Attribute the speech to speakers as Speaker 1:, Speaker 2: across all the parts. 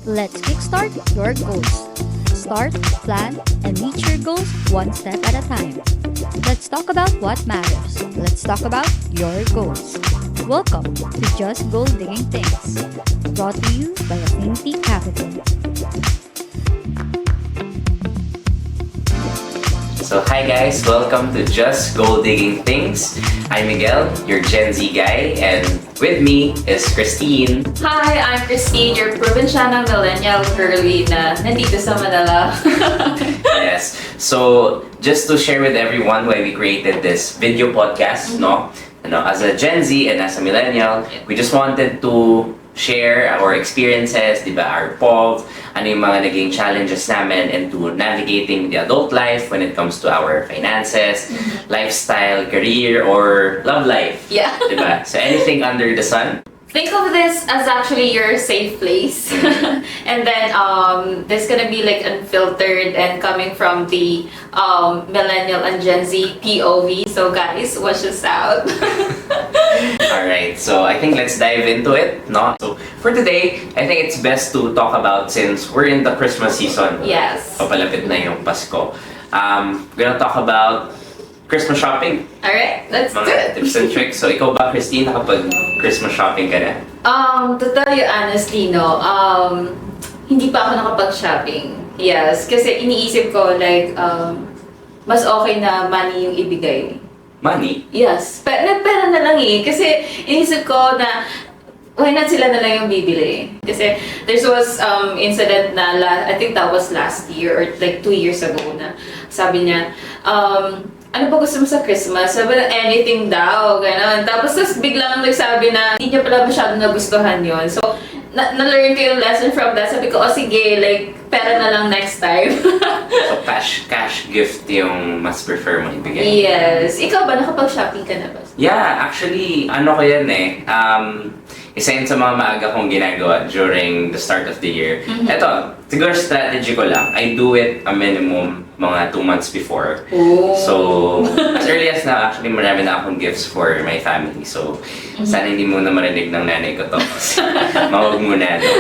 Speaker 1: Let's kickstart your goals. Start, plan, and reach your goals one step at a time. Let's talk about what matters. Let's talk about your goals. Welcome to Just Goal Digging Things, brought to you by Affinity Capital.
Speaker 2: So hi guys, welcome to Just Goal Digging Things. I'm Miguel, your Gen Z guy, and with me is Christine.
Speaker 3: Hi, I'm Christine, your provincianang millennial girly na nandito sa Manila.
Speaker 2: Yes. So just to share with everyone why we created this video podcast, no? As a Gen Z and as a millennial, we just wanted to share our experiences, di ba, our POV, ano yung mga naging challenges namin into navigating the adult life when it comes to our finances, lifestyle, career, or love life.
Speaker 3: Yeah.
Speaker 2: Di ba? So anything under the sun.
Speaker 3: Think of this as actually your safe place. And then this gonna be like unfiltered and coming from the millennial and Gen Z POV. So guys, watch this out.
Speaker 2: Alright, so I think let's dive into it, no? So for today, I think it's best to talk about, since we're in the Christmas season.
Speaker 3: Yes.
Speaker 2: Papalapit na yung Pasko. We're gonna talk about Christmas shopping.
Speaker 3: Alright, let's do
Speaker 2: Mga
Speaker 3: it.
Speaker 2: tips and tricks. So ikaw ba, Christine, nakapag Christmas shopping ka na?
Speaker 3: To tell you honestly, no, hindi pa ako nakapag-shopping. Yes, kasi iniisip ko like, mas okay na money yung ibigay.
Speaker 2: Money?
Speaker 3: Yes, nagpera na lang eh. Kasi inisip ko na why not sila na lang yung bibili. Kasi there was incident na I think that was last year or like 2 years ago na sabi niya, ano ba gusto mo sa Christmas? Sabi na anything daw, gano'n. Tapos biglang nagsabi na hindi niya pala masyado nagustuhan yon. So, na-learn ko yung lesson from that. Sabi ko, sige, like, pera na lang next time.
Speaker 2: So cash gift yung mas prefer mo ibigay?
Speaker 3: Yes. Ikaw ba, nakapag-shopping ka na ba?
Speaker 2: Yeah, actually, ano ko yan eh. Isa yun sa mga maaga kong ginagawa during the start of the year. Ito, siguro strategy ko lang. I do it a minimum mga 2 months before.
Speaker 3: Oh.
Speaker 2: So, as early as now, actually marami na akong gifts for my family. So, sana hindi muna marinig ng nanay ko to. Mawag muna, no?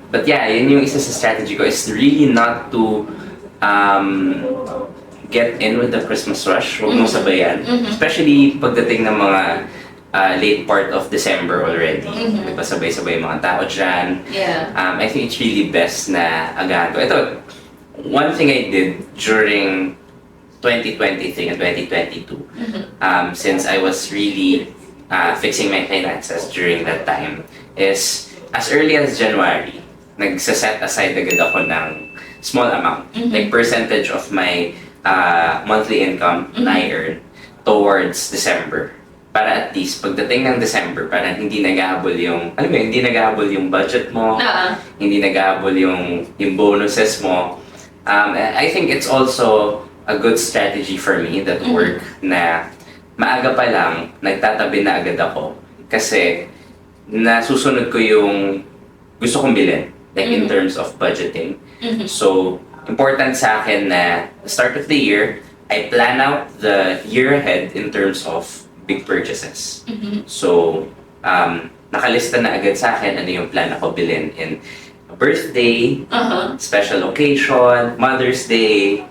Speaker 2: But yeah, yun yung isa sa strategy ko, is really not to get in with the Christmas rush. Huwag mo sabayan. Especially pagdating ng mga late part of December already. May pasabay-sabay mga tao dyan.
Speaker 3: Yeah.
Speaker 2: I think it's really best na agahan ko. Ito, one thing I did during 2023 and 2022, since I was really fixing my finances during that time, is as early as January, nagsaset aside agad ako ng small amount, like percentage of my monthly income na I earn towards December. Para at least pagdating ng December, para hindi naghahabol yung, alam mo, hindi naghahabol yung budget mo, hindi naghahabol yung bonuses mo. I think it's also a good strategy for me that work na maaga pa lang, nagtatabi na agad ako. Kasi nasusunod ko yung gusto kong bilhin, like in terms of budgeting. So, important sa akin na start of the year, I plan out the year ahead in terms of big purchases. So, nakalista na agad sa akin ano yung plan ako bilhin in birthday, special occasion, Mother's Day,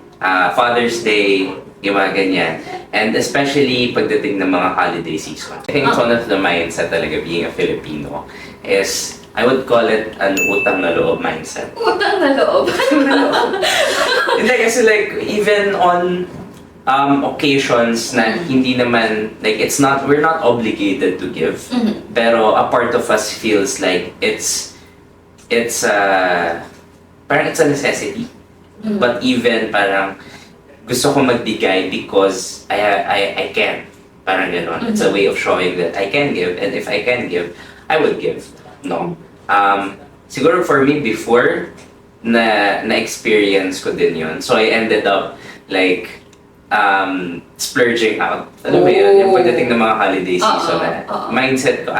Speaker 2: Father's Day, yung mga ganyan. And especially pagdating ng mga holiday season. I think it's one of the mindset talaga being a Filipino is, I would call it an utang na loob mindset.
Speaker 3: Utang na loob.
Speaker 2: Hindi kasi like, even on occasions na hindi naman, like we're not obligated to give, pero a part of us feels like it's parang it's a necessity. But even parang gusto ko magbigay because I can. Parang gano'n. It's a way of showing that I can give, and if I can give, I would give. No. Siguro for me before, na-experience ko din yun. So I ended up like splurging out. Alam mo yun, yung pagdating ng mga holiday season na mindset ko,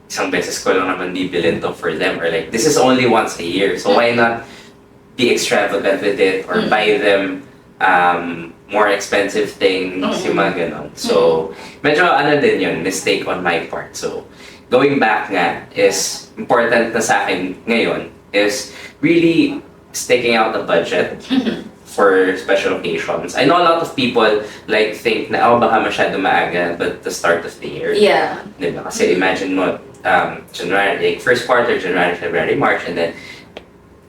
Speaker 2: isang beses ko lang naman bibilin to for them, or like, this is only once a year, so why not be extravagant with it, or buy them more expensive things, yung mga ganon. So, medyo ano din yun, mistake on my part. So, going back nga is important na sa akin ngayon is really sticking out the budget for special occasions. I know a lot of people like think na, oh, baka masyado maaga, but the start of the year.
Speaker 3: Yeah.
Speaker 2: Diba? Kasi imagine mo, January, like first quarter, January, February, March, and then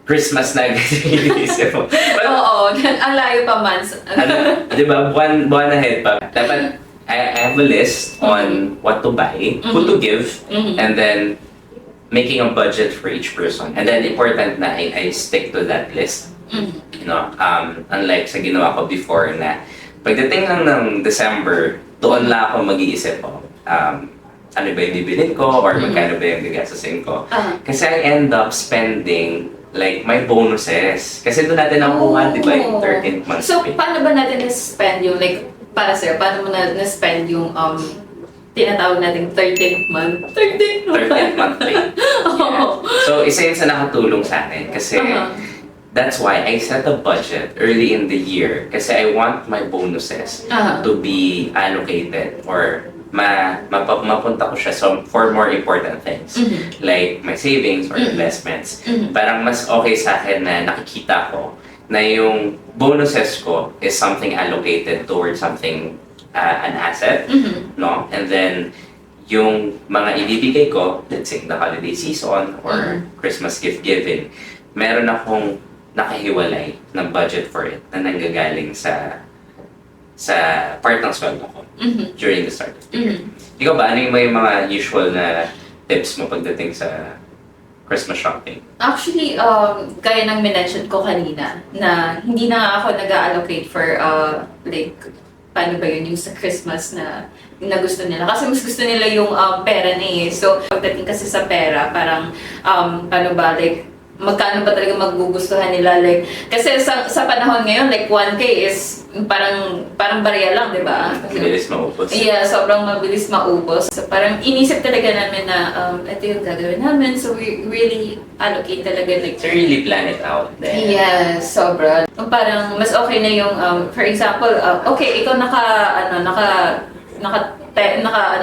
Speaker 2: Christmas na agad yung iniisip mo. But,
Speaker 3: Oo, ang layo pa months.
Speaker 2: ano, di ba, buwan ahead pa. Dapat, I have a list on what to buy, who to give, and then making a budget for each person. And then important na I stick to that list. You know, unlike sa ginawa ko before na pagdating lang ng December, doon lang ako mag-iisip ko, ano ba yung bibilin ko or magkano ba yung gagastusin ko. Kasi I end up spending like my bonuses. Kasi doon natin nakuha, di ba, yung 13th month
Speaker 3: So,
Speaker 2: pay.
Speaker 3: paano ba natin na-spend yung, like, para sa'yo, paano mo na-spend yung, tinatawag nating 13th month?
Speaker 2: 13th month pay. Yeah. So, isa yun sa nakatulong sa akin kasi that's why I set a budget early in the year kasi I want my bonuses to be allocated or mapunta ko siya for more important things like my savings or investments. Parang mas okay sa akin na nakikita ko na yung bonuses ko is something allocated towards something, an asset, no? And then yung mga ibibigay ko, let's say the holiday season or Christmas gift giving, meron akong nakahiwalay na budget for it na nanggagaling sa part ng sweldo ko during the start of the year. Ikaw ba, ano yung may mga usual na tips mo pagdating sa Christmas shopping?
Speaker 3: Actually, gaya ng minention ko kanina, na hindi na nga ako nag-allocate for, like, paano ba yun yung sa Christmas na gusto nila. Kasi mas gusto nila yung pera na eh. So, pagdating kasi sa pera, parang, paano ba, like, magkano ba talaga magugustuhan nila, like, kasi sa panahon ngayon, like, 1K is parang barya lang, di ba?
Speaker 2: Mabilis maubos.
Speaker 3: Yeah, sobrang mabilis maubos. So, parang inisip talaga namin na, ito yung gagawin namin, so we really allocate talaga, like,
Speaker 2: To really plan it out then.
Speaker 3: yeah, sobra. Parang mas okay na yung, for example, okay, ikaw naka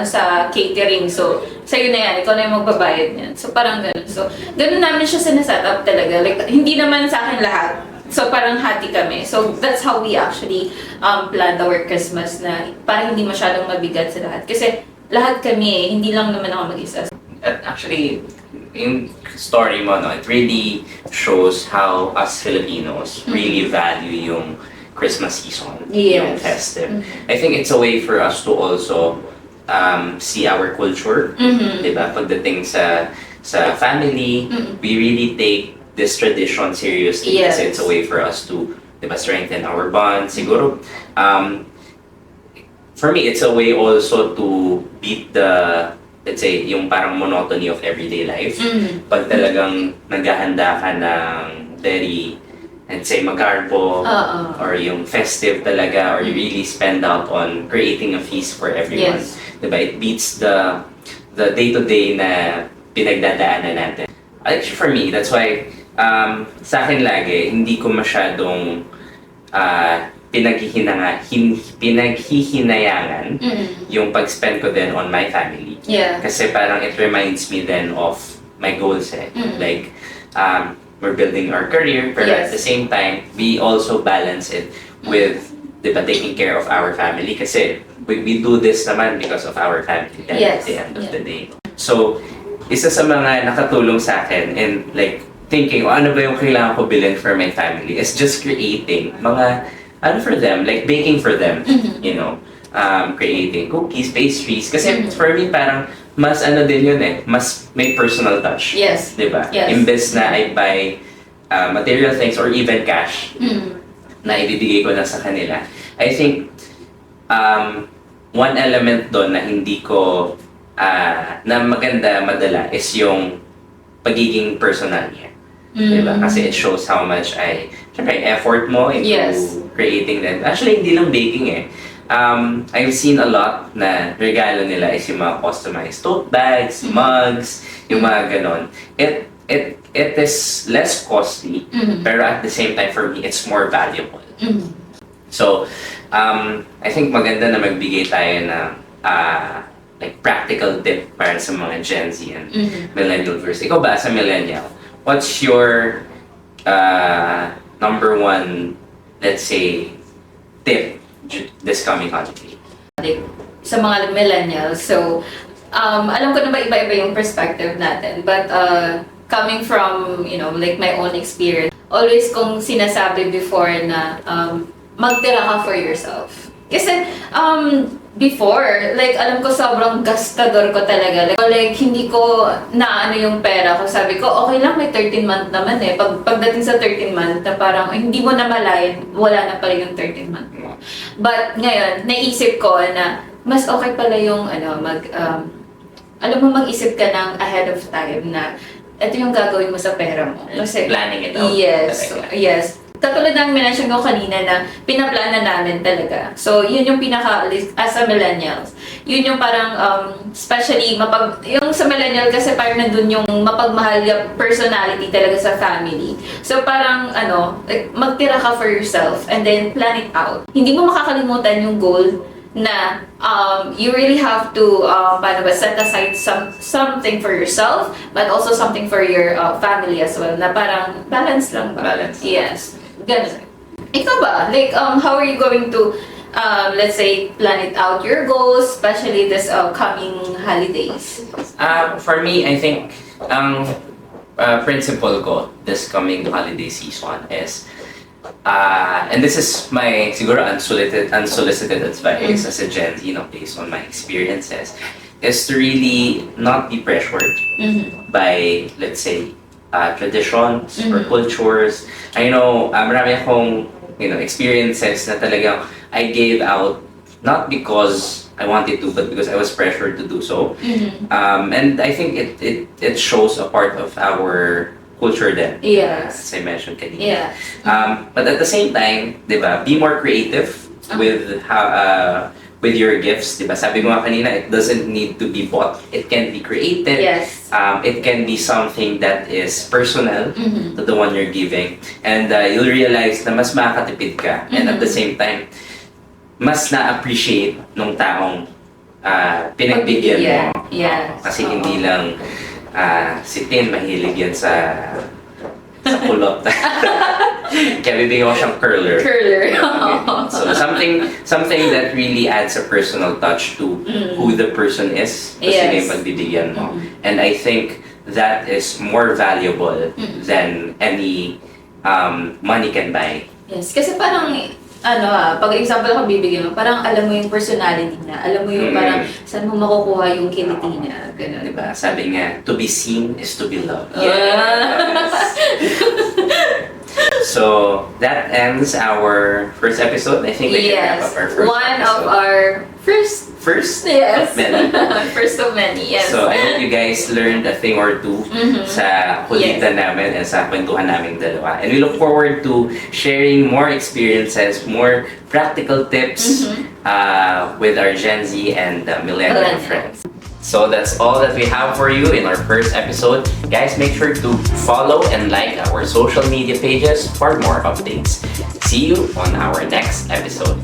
Speaker 3: sa catering. So, sa'yo na yan. Ikaw na yung magbabayad niyan. So, parang ganun. So, ganun namin siya sineset up talaga. Like, hindi naman sa akin lahat. So, parang hati kami. So, that's how we actually planned our Christmas na para hindi masyadong mabigat sa lahat. Kasi lahat kami eh. Hindi lang naman ako mag-isa.
Speaker 2: At actually, yung story mo, no, it really shows how us Filipinos really value yung Christmas season, yung
Speaker 3: Yes.
Speaker 2: festive. I think it's a way for us to also see our culture, diba? Pagdating sa family, we really take this tradition seriously
Speaker 3: Yes.
Speaker 2: kasi it's a way for us to, diba, strengthen our bond. Siguro, for me, it's a way also to beat the, let's say, yung parang monotony of everyday life. Pag talagang naghahanda ka ng very, let's say, magarbo, or yung festive talaga, or you really spend out on creating a feast for everyone.
Speaker 3: Yes.
Speaker 2: Diba? It beats the day-to-day na pinagdadaanan natin. Actually, for me, that's why, sa akin lagi, hindi ko masyadong pinaghihinayangan yung pag-spend ko din on my family.
Speaker 3: Yeah.
Speaker 2: Kasi parang it reminds me then of my goals eh. Like, we're building our career, but at
Speaker 3: Yes.
Speaker 2: the same time, we also balance it with, diba, taking care of our family. Kasi we do this naman because of our family at
Speaker 3: Yes.
Speaker 2: the end of the day. So, isa sa mga nakatulong sa akin and like thinking, ano ba yung kailangan ko bilhin for my family is just creating mga, ano for them, like baking for them, you know, creating cookies, pastries. Kasi for me, parang mas ano din yun eh, mas may personal touch.
Speaker 3: Yes.
Speaker 2: Diba?
Speaker 3: Yes.
Speaker 2: Imbes na I buy material things or even cash na ibibigay ko lang sa kanila. I think one element doon na hindi ko na maganda madala is yung pagiging personal niya. Diba? Kasi it shows how much syempre, effort mo into
Speaker 3: Yes.
Speaker 2: creating them. Actually, hindi lang baking eh. I've seen a lot na regalo nila is yung mga customized tote bags, mugs, yung mga ganon. It is less costly, pero at the same time for me, it's more valuable. So, I think maganda na magbigay tayo ng like practical tip para sa mga Gen Z and millennial verse. Ikaw ba sa millennial? what's your number one, let's say, tip this coming holiday?
Speaker 3: Like, sa mga millennials, so, alam ko na ba iba-iba yung perspective natin, but coming from, like my own experience, always kong sinasabi before na magtira ka for yourself. Kasi, before, like, alam ko sobrang gastador ko talaga. Like, hindi ko naano yung pera ko. Sabi ko, okay lang, may 13-month naman eh. Pagdating sa 13-month, na parang hindi mo na malayan, wala na pala yung 13-month mo. But ngayon, naisip ko na mas okay pala yung, alam mo, mag-isip ka ng ahead of time na ito yung gagawin mo sa pera mo. Kasi,
Speaker 2: planning it out.
Speaker 3: Yes,
Speaker 2: Talaga.
Speaker 3: yes. Katulad ng minention ko kanina na pinaplana namin talaga. So, yun yung pinaka, as a millennials, yun yung parang, especially, yung sa millennial kasi parang nandun yung mapagmahal yung personality talaga sa family. So, parang, like, magtira ka for yourself and then plan it out. Hindi mo makakalimutan yung goal na you really have to set aside something for yourself but also something for your family as well, na parang balance lang ba?
Speaker 2: Balance.
Speaker 3: Yes. Ganun. Ikaw ba? Like, how are you going to, let's say, plan it out, your goals, especially this coming holidays?
Speaker 2: For me, I think ang principle ko this coming holiday season is, and this is my siguro unsolicited advice as a Gen Z, based on my experiences, is to really not be pressured by, let's say, traditions or cultures. I know, marami akong, experiences na talagang I gave out not because I wanted to, but because I was pressured to do so. And I think it shows a part of our culture then.
Speaker 3: Yes.
Speaker 2: As I mentioned kanina.
Speaker 3: Yeah.
Speaker 2: But at the same time, diba, be more creative with how with your gifts, diba? Sabi mo nga kanina, it doesn't need to be bought. It can be created.
Speaker 3: Yes.
Speaker 2: It can be something that is personal to the one you're giving. And you'll realize na mas makakatipid ka. And at the same time, mas na-appreciate nung taong pinagbigyan mo.
Speaker 3: Yes.
Speaker 2: Kasi hindi lang si Tin mahilig yan sa kulot. Kaya bibigyan ko siyang curler. So something that really adds a personal touch to who the person is. Kasi
Speaker 3: Yes.
Speaker 2: yung pagbibigyan mo. And I think that is more valuable than any money can buy.
Speaker 3: Yes, kasi parang, pag example ako bibigyan mo, parang alam mo yung personality na, alam mo yung parang saan mo makukuha yung kiliti niya, gano'n.
Speaker 2: Diba? Sabi nga, to be seen is to be loved. So, that ends our first episode. I think we can wrap
Speaker 3: Yes,
Speaker 2: up our first
Speaker 3: one
Speaker 2: episode.
Speaker 3: of our first
Speaker 2: Of many.
Speaker 3: first of many, yes.
Speaker 2: So, I hope you guys learned a thing or two sa kulitan namin and sa kwentuhan naming dalawa. And we look forward to sharing more experiences, more practical tips with our Gen Z and millennial friends. So that's all that we have for you in our first episode. Guys, make sure to follow and like our social media pages for more updates. See you on our next episode.